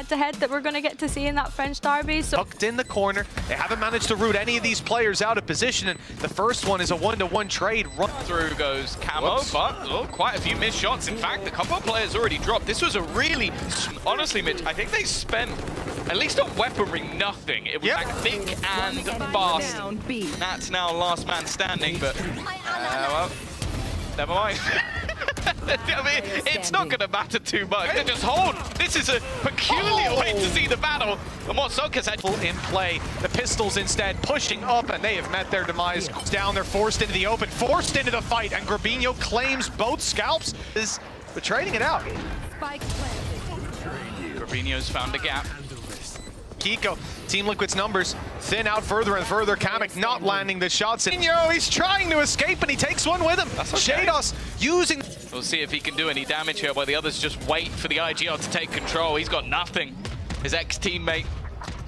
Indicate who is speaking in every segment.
Speaker 1: head-to-head that we're going to get to see in that French derby. So
Speaker 2: Tucked in the corner. They haven't managed to root any of these players out of position, and the first one is a one-to-one trade. Run
Speaker 3: through goes Camo, but quite a few missed shots. In fact, a couple of players already dropped. This was a really, honestly, Mitch, I think they spent, at least on weaponry, nothing. It was like thick and fast. That's now last man standing, but well, never mind. I mean, it's not going to matter too much. They just hold. This is a peculiar way to see the battle. And what Soka's had
Speaker 2: in play. The Pistols instead pushing up, and they have met their demise. Down, they're forced into the open, forced into the fight, and Grabinho claims both scalps. But trading it out.
Speaker 3: Grabinho's found a gap.
Speaker 2: Kiko, Team Liquid's numbers thin out further and further. Kamek not landing the shots. He's trying to escape, and he takes one with him.
Speaker 3: Okay.
Speaker 2: Shados using...
Speaker 3: We'll see if he can do any damage here, while the others just wait for the IGL to take control. He's got nothing. His ex-teammate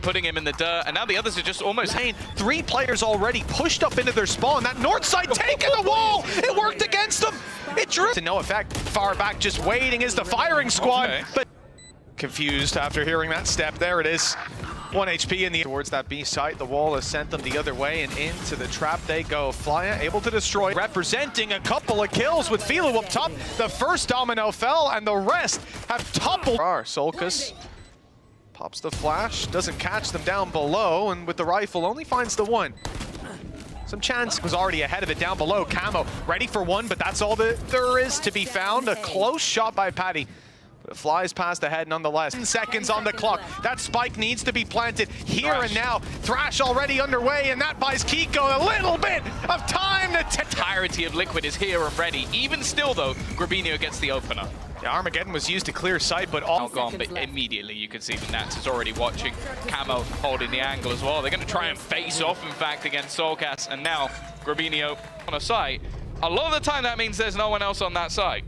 Speaker 3: putting him in the dirt, and now the others are just almost...
Speaker 2: 3 players already pushed up into their spawn. That north side taking the wall! It worked against them! It drew to no effect. Far back, just waiting is the firing squad.
Speaker 3: Okay.
Speaker 2: But confused after hearing that step. There it is. 1 HP in the towards that B site. The wall has sent them the other way, and into the trap they go. Flya able to destroy, representing a couple of kills with Philo up top. The first domino fell, and the rest have toppled. Solkas pops the flash, doesn't catch them down below, and with the rifle only finds the one. Some chance was already ahead of it down below. Camo ready for one, but that's all that there is to be found. A close shot by Patty. But it flies past ahead nonetheless. 10 seconds on the clock. That spike needs to be planted here and now. Thrash already underway, and that buys Kiko a little bit of time to...
Speaker 3: entirety of Liquid is here and ready. Even still, though, Grabinho gets the opener.
Speaker 2: Yeah, Armageddon was used to clear sight, but all
Speaker 3: gone, but immediately you can see that Nats is already watching. Camo holding the angle as well. They're going to try and face off, in fact, against Soulcast, and now Grabinho on a site. A lot of the time, that means there's no one else on that side.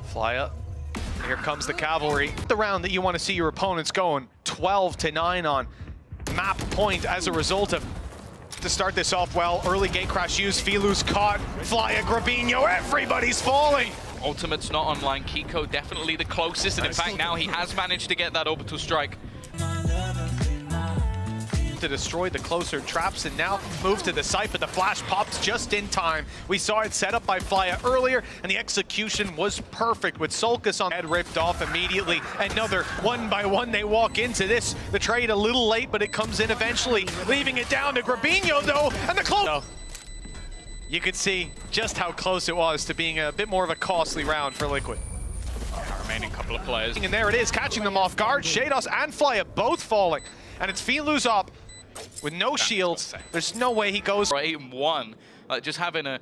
Speaker 2: Fly up. Here comes the cavalry. The round that you want to see your opponents going 12-9 on map point as a result of, to start this off well, early gate crash use, Filu's caught, Flya, Grabinho, everybody's falling.
Speaker 3: Ultimate's not online. Kiko definitely the closest, and in fact now he has managed to get that orbital strike.
Speaker 2: To destroy the closer traps and now move to the site, but the flash pops just in time. We saw it set up by Flya earlier, and the execution was perfect with Solkas on head ripped off immediately. Another one by one they walk into this. The trade a little late, but it comes in eventually, leaving it down to Grabinho though, and the close. You could see just how close it was to being a bit more of a costly round for Liquid.
Speaker 3: Remaining couple of players.
Speaker 2: And there it is, catching them off guard. Shados and Flya both falling, and it's Filu's up. With no shields, there's no way he goes.
Speaker 3: 8-1, just having a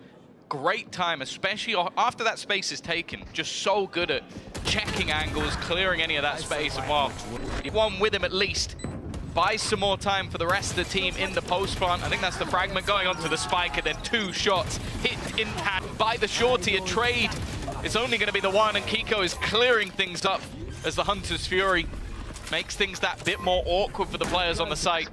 Speaker 3: great time, especially after that space is taken. Just so good at checking angles, clearing any of that space, and well, one with him at least. Buys some more time for the rest of the team in the post plant. I think that's the fragment going onto the spike, and then 2 shots hit in hand by the shorty. A trade is only going to be the one, and Kiko is clearing things up as the Hunter's Fury makes things that bit more awkward for the players on the site.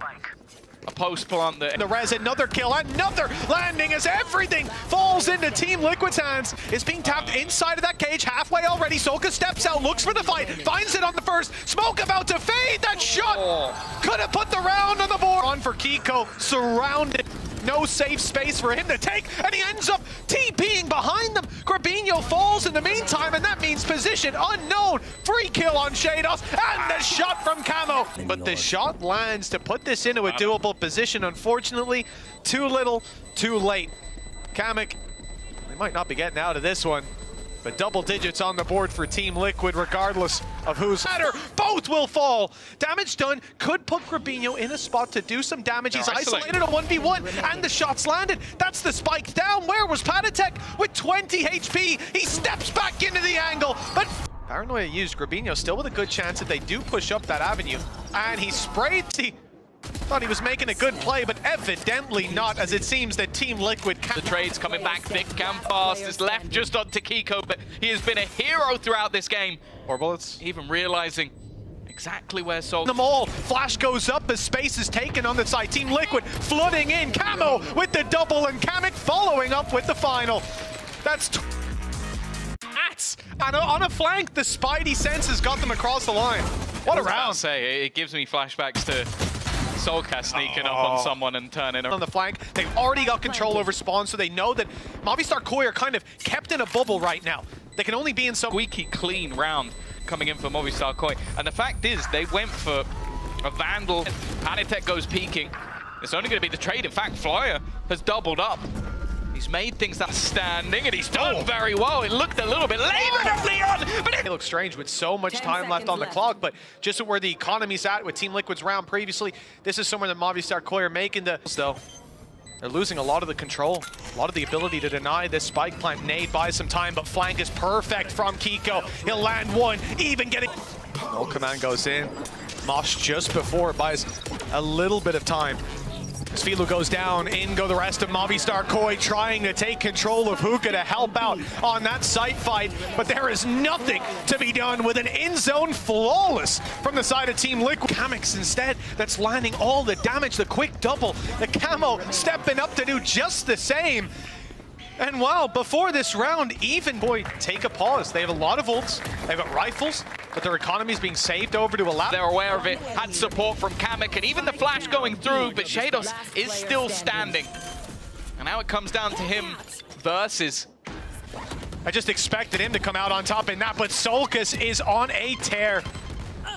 Speaker 3: A post plant there.
Speaker 2: The res, another kill, another landing as everything falls into Team Liquid's hands. It's being tapped inside of that cage, halfway already. Solka steps out, looks for the fight, finds it on the first. Smoke about to fade, that shot could have put the round on the board. On for Kiko, surrounded. No safe space for him to take, and he ends up TPing behind them. Grabinho falls in the meantime, and that means position unknown. Free kill on Shados, and the shot from Camo. But the shot lands to put this into a doable position. Unfortunately, too little, too late. Kamek, they might not be getting out of this one, but double digits on the board for Team Liquid, regardless of who's better. Both will fall. Damage done. Could put Grabinho in a spot to do some damage. He's isolated a 1v1, and the shots landed. That's the spike down. Where was Patatek with 20 HP? He steps back into the angle, but Paranoia used. Grabinho still with a good chance if they do push up that avenue. And he sprayed. Thought he was making a good play, but evidently not, as it seems that Team Liquid
Speaker 3: The trade's coming back thick and fast. Is left just onto Kiko, but he has been a hero throughout this game.
Speaker 2: Or bullets.
Speaker 3: Even realizing exactly where Soul...
Speaker 2: Them all. Flash goes up as space is taken on the side. Team Liquid flooding in. Camo with the double, and Kamek following up with the final. That's And on a flank, the Spidey senses got them across the line. What a round.
Speaker 3: Say, it gives me flashbacks to Solcast sneaking up on someone and turning
Speaker 2: on the flank. They've already got control over spawn, so they know that Movistar Koi are kind of kept in a bubble right now. They can only be in some
Speaker 3: squeaky clean round coming in for Movistar Koi. And the fact is, they went for a Vandal. Panitek goes peeking. It's only going to be the trade. In fact, Flyer has doubled up. He's made things outstanding, and he's done very well. It looked a little bit later than Leon, but it
Speaker 2: looks strange with so much time left on the clock, but just at where the economy's at with Team Liquid's round previously, this is somewhere that Movistar Koi are making the... Though, they're losing a lot of the control, a lot of the ability to deny this spike plant. Nade buys some time, but flank is perfect from Kiko. He'll land one, even getting... No command goes in. Mosh just before it buys a little bit of time. As Filu goes down, in go the rest of Movistar Koi, trying to take control of Hookah to help out on that site fight, but there is nothing to be done with an in-zone flawless from the side of Team Liquid. Kamix instead, that's landing all the damage, the quick double, the camo stepping up to do just the same. And wow, before this round, even boy, take a pause. They have a lot of ults, they've got rifles, but their economy is being saved over to a lap.
Speaker 3: They're aware of it, had support from Kamek, and even the flash going through, but Shados is still standing. And now it comes down to him versus...
Speaker 2: I just expected him to come out on top in that, but Solcus is on a tear.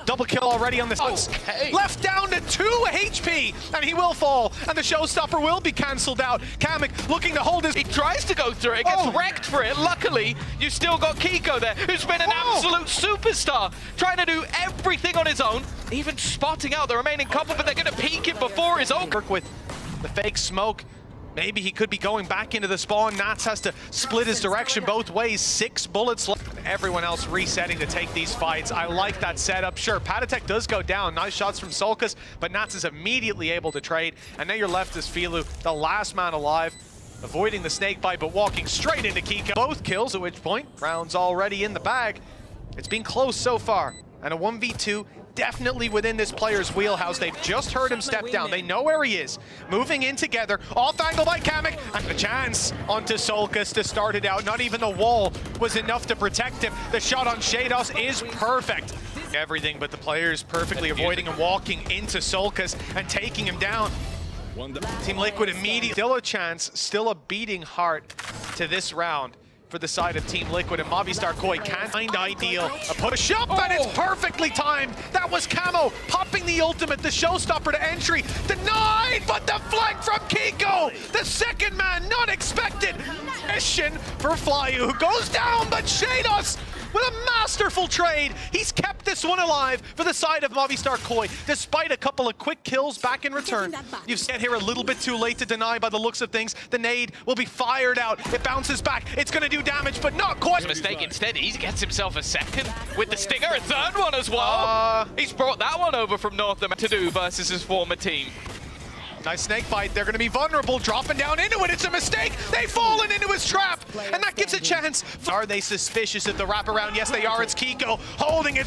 Speaker 2: Double kill already on this.
Speaker 3: Okay.
Speaker 2: Left down to 2 HP, and he will fall, and the showstopper will be cancelled out. Kamek looking to hold his...
Speaker 3: He tries to go through it, gets wrecked for it. Luckily, you still got Kiko there, who's been an absolute superstar, trying to do everything on his own, even spotting out the remaining couple, but they're going to peek it before his own.
Speaker 2: Work with the fake smoke. Maybe he could be going back into the spawn. Nats has to split his direction both ways. 6 bullets left. Everyone else resetting to take these fights. I like that setup. Sure, Patatek does go down. Nice shots from Solcus, but Nats is immediately able to trade. And now you're left as Filu, the last man alive, avoiding the snake bite, but walking straight into Kiko. Both kills, at which point, rounds already in the bag. It's been close so far. And a 1v2 definitely within this player's wheelhouse. They've just heard him step down. They know where he is. Moving in together. Off angle by Kamek. And a chance onto Solcus to start it out. Not even the wall was enough to protect him. The shot on Shados is perfect. Everything but the players perfectly avoiding and walking into Solcus and taking him down. Team Liquid immediately. Still a chance, still a beating heart to this round for the side of Team Liquid, and Movistar Koi can't find ideal. A push up, and it's perfectly timed. That was Camo popping the ultimate, the showstopper to entry. Denied, but the flank from Kiko. The second man, not expected. Mission for Flyu, who goes down, but Shados with a masterful trade. He's kept this one alive for the side of Movistar Koi, despite a couple of quick kills back in return. You've sat here a little bit too late to deny by the looks of things. The nade will be fired out. It bounces back. It's going to do damage, but not quite.
Speaker 3: Mistake. Instead, he gets himself a second with the stinger, a third one as well. He's brought that one over from North America to do versus his former team.
Speaker 2: Nice snake bite. They're going to be vulnerable, dropping down into it. It's a mistake. They've fallen into his trap, and that gives a chance. Are they suspicious of the wraparound? Yes, they are. It's Kiko holding it.